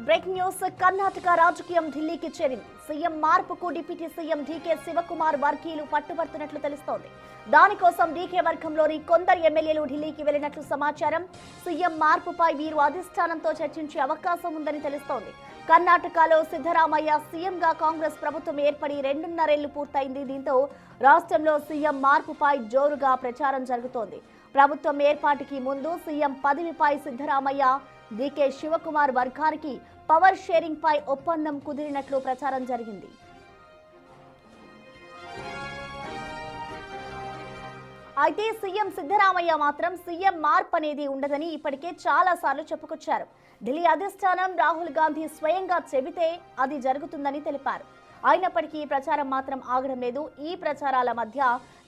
Breaking news Karnataka రాజకీయం ఢిల్లీకి చేరింది. సీఎం మార్పుకు డిప్యూటీ సీఎం డీకే శివకుమార్ వర్గీయులు పట్టుబడుతున్నట్లు తెలుస్తోంది. దానికోసం డీకే వర్గంలోని కొందరు ఎమ్మెల్యేలు ఢిల్లీకి వెళ్లినట్లు సమాచారం. సీఎం మార్పుపై వీరు అధిష్టానంతో చర్చించే అవకాశం ఉందని తెలుస్తోంది. కర్ణాటకలో సిద్ధరామయ్య సీఎంగా కాంగ్రెస్ ప్రభుత్వం ఏర్పడి 2.5 ఏళ్లు పూర్తయింది. దీంతో రాష్ట్రంలో సీఎం మార్పుపై జోరుగా ప్రచారం జరుగుతోంది. ప్రభుత్వం ఏర్పాటుకి ముందు సీఎం పదవిపై సిద్ధరామయ్య, డీకే శివకుమార్ వర్గానికి పవర్ షేరింగ్ పై ఒప్పందం కుదిరినట్లు ప్రచారం జరిగింది. అయితే సీఎం సిద్ధరామయ్య మాత్రం సీఎం మార్పు అనేది ఉండదని ఇప్పటికే చాలా సార్లు చెప్పుకొచ్చారు. ఢిల్లీ అధిష్టానం రాహుల్ గాంధీ స్వయంగా చెబితే అది జరుగుతుందని తెలిపారు. అయినప్పటికీ ప్రచారం మాత్రం ఆగడం లేదు. ఈ ప్రచారాల మధ్య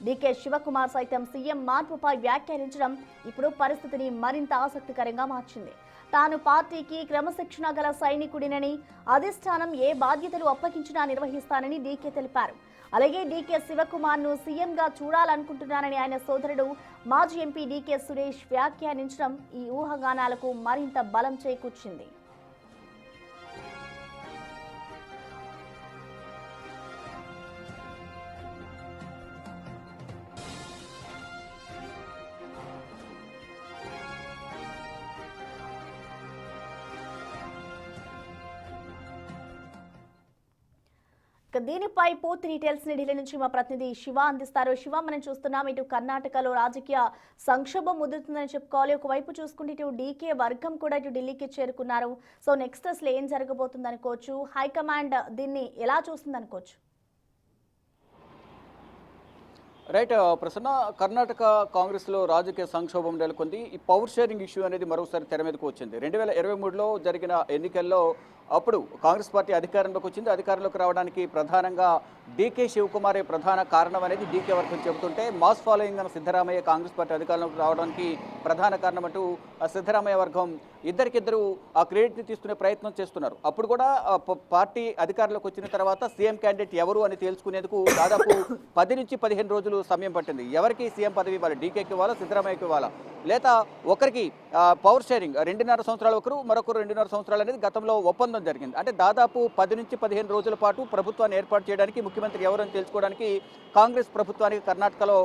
డీకే శివకుమార్ సైతం సీఎం మార్పుపై వ్యాఖ్యానించడం ఇప్పుడు పరిస్థితిని మరింత ఆసక్తికరంగా మార్చింది. తాను పార్టీకి క్రమశిక్షణ గల సైనికుడినని, అధిష్టానం ఏ బాధ్యతలు అప్పగించినా నిర్వహిస్తానని డీకే తెలిపారు. అలాగే డీకే శివకుమార్ ను సీఎంగా చూడాలనుకుంటున్నానని ఆయన సోదరుడు మాజీ ఎంపీ డీకే సురేష్ వ్యాఖ్యానించడం ఈ ఊహాగానాలకు మరింత బలం చేకూర్చింది. దీనిపై పూర్తి డీటెయిల్స్ ని ఢిల్లీ నుంచి మా ప్రతినిధి శివ అందిస్తారు. శివ, మనం చూస్తున్నాం ఇటు కర్ణాటకలో రాజకీయ సంక్షోభం ముదురుతుందని చెప్పుకోవాలి. ఒకవైపు చూసుకుంటే ఇటు డీకే వర్గం కూడా ఇటు ఢిల్లీకి చేరుకున్నారు. సో నెక్స్ట్ అసలు ఏం జరగబోతుంది అనుకోవచ్చు? హైకమాండ్ దీన్ని ఎలా చూస్తుంది అనుకోవచ్చు? రైట్ ప్రసన్న, కర్ణాటక కాంగ్రెస్లో రాజకీయ సంక్షోభం నెలకొంది. ఈ పవర్ షేరింగ్ ఇష్యూ అనేది మరోసారి తెర మీదకు వచ్చింది. 2023లో జరిగిన ఎన్నికల్లో అప్పుడు కాంగ్రెస్ పార్టీ అధికారంలోకి వచ్చింది. అధికారంలోకి రావడానికి ప్రధానంగా డీకే శివకుమారే ప్రధాన కారణం అనేది డీకే వర్గం చెబుతుంటే, మాస్ ఫాలోయింగ్ అన్న సిద్ధరామయ్య కాంగ్రెస్ పార్టీ అధికారంలోకి రావడానికి ప్రధాన కారణం అంటూ సిద్ధరామయ్య వర్గం ఇద్దరికిద్దరు ఆ క్రెడిట్ని తీసుకునే ప్రయత్నం చేస్తున్నారు. అప్పుడు కూడా పార్టీ అధికారంలోకి వచ్చిన తర్వాత సీఎం క్యాండిడేట్ ఎవరు అని తేల్చుకునేందుకు దాదాపు 10 నుంచి 15 రోజులు సమయం పట్టింది. ఎవరికి సీఎం పదవి ఇవ్వాలి, డీకేకి ఇవ్వాలా, సిద్ధరామయ్యకి ఇవ్వాలా, లేదా ఒకరికి పవర్ షేరింగ్ 2.5 సంవత్సరాలు ఒకరు, మరొకరు 2.5 సంవత్సరాలు అనేది గతంలో ఒప్పందం జరిగింది. అంటే దాదాపు 10 నుంచి 15 రోజుల పాటు ప్రభుత్వాన్ని ఏర్పాటు చేయడానికి, ముఖ్యమంత్రి ఎవరని తెలుసుకోవడానికి కాంగ్రెస్ ప్రభుత్వానికి కర్ణాటకలో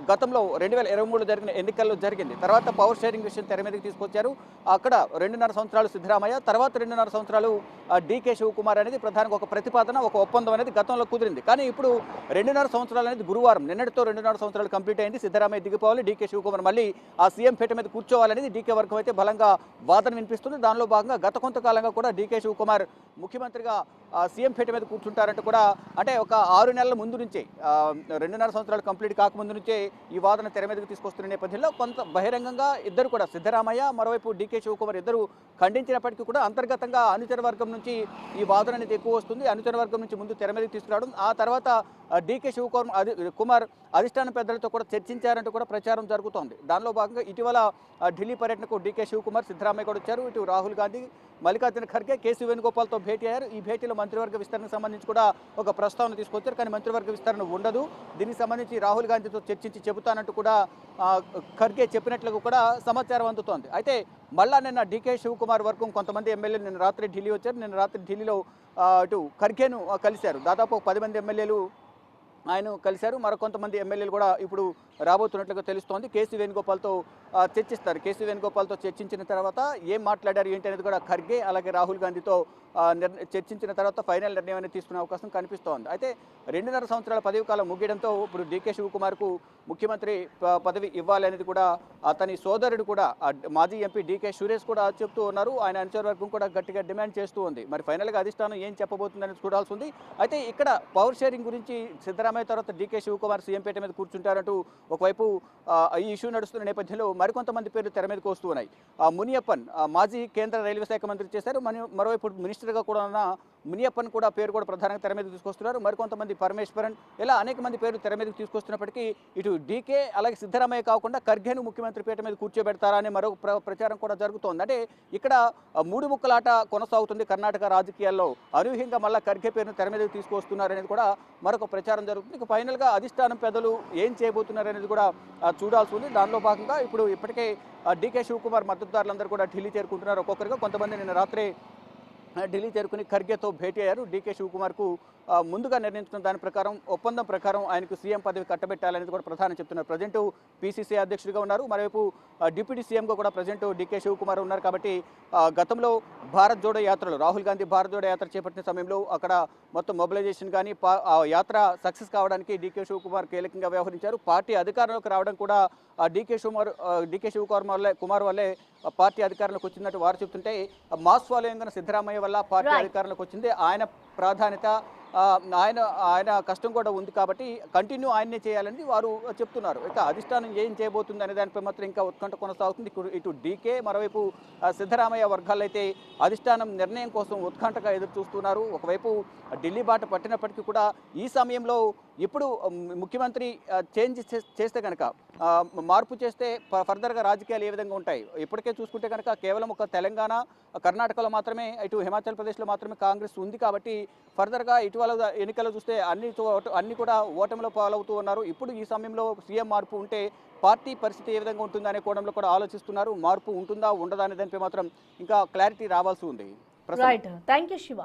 గతంలో 2023లో జరిగిన ఎన్నికల్లో జరిగింది. తర్వాత పవర్ షేరింగ్ విషయం తెర మీదకి తీసుకొచ్చారు. అక్కడ 2.5 సంవత్సరాలు సిద్ధరామయ్య, తర్వాత 2.5 సంవత్సరాలు డీకే శివకుమార్ అనేది ప్రధానంగా ఒక ప్రతిపాదన, ఒక ఒప్పందం అనేది గతంలో కుదిరింది. కానీ ఇప్పుడు 2.5 సంవత్సరాలు అనేది గురువారం నిన్నటితో 2.5 సంవత్సరాలు కంప్లీట్ అయింది. సిద్ధరామయ్య దిగిపోవాలి, డీకే శివకుమార్ మళ్ళీ ఆ సీఎం పీఠ మీద కూర్చోవాలనేది డీకే వర్గం అయితే బలంగా వాదన వినిపిస్తుంది. దానిలో భాగంగా గత కొంతకాలంగా కూడా డీకే శివకుమార్ ముఖ్యమంత్రిగా సీఎం పీఠ మీద కూర్చుంటారంటూ కూడా, అంటే ఒక 6 నెలల ముందు నుంచే 2.5 సంవత్సరాలు కంప్లీట్ కాకముందు నుంచే ఈ వాదన తెర మీదకి తీసుకొస్తున్న నేపథ్యంలో కొంత బహిరంగంగా ఇద్దరు కూడా, సిద్ధరామయ్య మరోవైపు డీకే శివకుమార్ ఇద్దరు ఖండించినప్పటికీ కూడా అంతర్గతంగా అనుచర వర్గం నుంచి ఈ వాదన అనేది ఎక్కువ వస్తుంది. అనుచర వర్గం నుంచి ముందు తెర మీదకి తీసుకురావడం, ఆ తర్వాత డీకే శివకుమార్ అధిష్టాన పెద్దలతో కూడా చర్చించారంటూ కూడా ప్రచారం జరుగుతోంది. దానిలో భాగంగా ఇటీవల ఢిల్లీ పర్యటనకు డీకే శివకుమార్, సిద్ధరామయ్య కూడా వచ్చారు. ఇటు రాహుల్ గాంధీ, మల్లికార్జున ఖర్గే, కేసీ వేణుగోపాల్తో భేటీ అయ్యారు. ఈ భేటీలో మంత్రివర్గ విస్తరణకు సంబంధించి కూడా ఒక ప్రస్తావన తీసుకొచ్చారు. కానీ మంత్రివర్గ విస్తరణ ఉండదు, దీనికి సంబంధించి రాహుల్ గాంధీతో చర్చించి చెబుతానంటూ కూడా ఖర్గే చెప్పినట్లుగా కూడా సమాచారం అందుతోంది. అయితే మళ్ళా నిన్న డీకే శివకుమార్ వర్గం కొంతమంది ఎమ్మెల్యేలు నిన్న రాత్రి ఢిల్లీ వచ్చారు. నిన్న రాత్రి ఢిల్లీలో ఇటు ఖర్గేను కలిశారు. దాదాపు 10 మంది ఎమ్మెల్యేలు ఆయన కలిశారు. మరికొంతమంది ఎమ్మెల్యేలు కూడా ఇప్పుడు రాబోతున్నట్లుగా తెలుస్తోంది. కేసీ వేణుగోపాల్తో చర్చిస్తారు. కేసీ వేణుగోపాల్తో చర్చించిన తర్వాత ఏం మాట్లాడారు ఏంటి అనేది కూడా ఖర్గే అలాగే రాహుల్ గాంధీతో చర్చించిన తర్వాత ఫైనల్ నిర్ణయం అనేది తీసుకునే అవకాశం కనిపిస్తోంది. అయితే 2.5 సంవత్సరాల పదవి కాలం ముగియడంతో ఇప్పుడు డీకే శివకుమార్కు ముఖ్యమంత్రి పదవి ఇవ్వాలి అనేది కూడా అతని సోదరుడు కూడా మాజీ ఎంపీ డీకే సురేష్ కూడా చెప్తూ ఉన్నారు. ఆయన అనుచర వర్గం కూడా గట్టిగా డిమాండ్ చేస్తూ ఉంది. మరి ఫైనల్గా అధిష్టానం ఏం చెప్పబోతుందని చూడాల్సి ఉంది. అయితే ఇక్కడ పవర్ షేరింగ్ గురించి సిద్ధరామయ్య తర్వాత డీకే శివకుమార్ సీఎం పీఠ మీద కూర్చుంటారంటూ ఒకవైపు ఈ ఇష్యూ నడుస్తున్న నేపథ్యంలో మరికొంతమంది పేర్లు తెర మీదకి వస్తూ ఉన్నాయి. మునియప్పన్ మాజీ కేంద్ర రైల్వే శాఖ మంత్రి చేశారు. మరోవైపు మినిస్టర్గా కూడా ఉన్న మునియప్పన్ కూడా పేరు కూడా ప్రధానంగా తెర మీదకి తీసుకొస్తున్నారు. మరికొంతమంది పరమేశ్వరన్, ఇలా అనేక మంది పేర్లు తెర మీదకి తీసుకొస్తున్నప్పటికీ ఇటు డీకే అలాగే సిద్ధరామయ్య కాకుండా ఖర్గేను ముఖ్యమంత్రి పీఠ మీద కూర్చోబెడతారా అనే మరో ప్రచారం కూడా జరుగుతోంది. అంటే ఇక్కడ 3 ముక్కలాట కొనసాగుతుంది కర్ణాటక రాజకీయాల్లో. అనూహ్యంగా మళ్ళీ ఖర్గే పేరును తెర మీదకి తీసుకొస్తున్నారనేది కూడా మరొక ప్రచారం జరుగుతుంది. ఇక ఫైనల్గా అధిష్టానం పెద్దలు ఏం చేయబోతున్నారనేది కూడా చూడాల్సి ఉంది. దానిలో భాగంగా ఇప్పుడు ఇప్పటికే డీకే శివకుమార్ మద్దతుదారులందరూ కూడా ఢిల్లీ చేరుకుంటున్నారు. ఒక్కొక్కరిగా కొంతమంది నిన్న రాత్రి ఢిల్లీ చేరుకుని ఖర్గేతో భేటీ అయ్యారు. డీకే శివకుమార్కు ముందుగా నిర్ణయించుకున్న దాని ప్రకారం ఒప్పందం ప్రకారం ఆయనకు సీఎం పదవి కట్టబెట్టాలనేది కూడా ప్రధాని చెప్తున్నారు. ప్రజెంట్ పీసీసీ అధ్యక్షుడిగా ఉన్నారు. మరోవైపు డిప్యూటీ సీఎంగా కూడా ప్రజెంట్ డీకే శివకుమార్ ఉన్నారు. కాబట్టి గతంలో భారత్ జోడో యాత్రలో రాహుల్ గాంధీ భారత్ జోడో యాత్ర చేపట్టిన సమయంలో అక్కడ మొత్తం మొబిలైజేషన్ కానీ ఆ యాత్ర సక్సెస్ కావడానికి డీకే శివకుమార్ కీలకంగా వ్యవహరించారు. పార్టీ అధికారంలోకి రావడం కూడా డీకే శివకుమార్ వల్లే పార్టీ అధికారంలోకి వచ్చిందంటూ వారు చెప్తుంటే మాస్ ఫాలోయింగ్ సిద్ధరామయ్య వల్ల పార్టీ అధికారంలోకి వచ్చింది. ఆయన ప్రాధాన్యత ఆయన కష్టం కూడా ఉంది కాబట్టి కంటిన్యూ ఆయన్నే చేయాలని వారు చెప్తున్నారు. ఇక అధిష్టానం ఏం చేయబోతుంది అనే దానిపై మాత్రం ఇంకా ఉత్కంఠ కొనసాగుతుంది. ఇటు డీకే మరోవైపు సిద్ధరామయ్య వర్గాలు అయితే అధిష్టానం నిర్ణయం కోసం ఉత్కంఠగా ఎదురు చూస్తున్నారు. ఒకవైపు ఢిల్లీ బాట పట్టినప్పటికీ కూడా ఈ సమయంలో ఇప్పుడు ముఖ్యమంత్రి చేంజ్ చేస్తే కనుక మార్పు చేస్తే ఫర్దర్గా రాజకీయాలు ఏ విధంగా ఉంటాయి? ఇప్పటికే చూసుకుంటే కనుక కేవలం ఒక తెలంగాణ కర్ణాటకలో మాత్రమే, ఇటు హిమాచల్ ప్రదేశ్లో మాత్రమే కాంగ్రెస్ ఉంది. కాబట్టి ఫర్దర్గా ఇటీవల ఎన్నికల్లో చూస్తే అన్ని కూడా ఓటమిలో పాలవుతూ ఉన్నారు. ఇప్పుడు ఈ సమయంలో సీఎం మార్పు ఉంటే పార్టీ పరిస్థితి ఏ విధంగా ఉంటుంది అనే కోణంలో కూడా ఆలోచిస్తున్నారు. మార్పు ఉంటుందా ఉండదా అనే దానిపై మాత్రం ఇంకా క్లారిటీ రావాల్సి ఉంది. Right, thank you Shiva.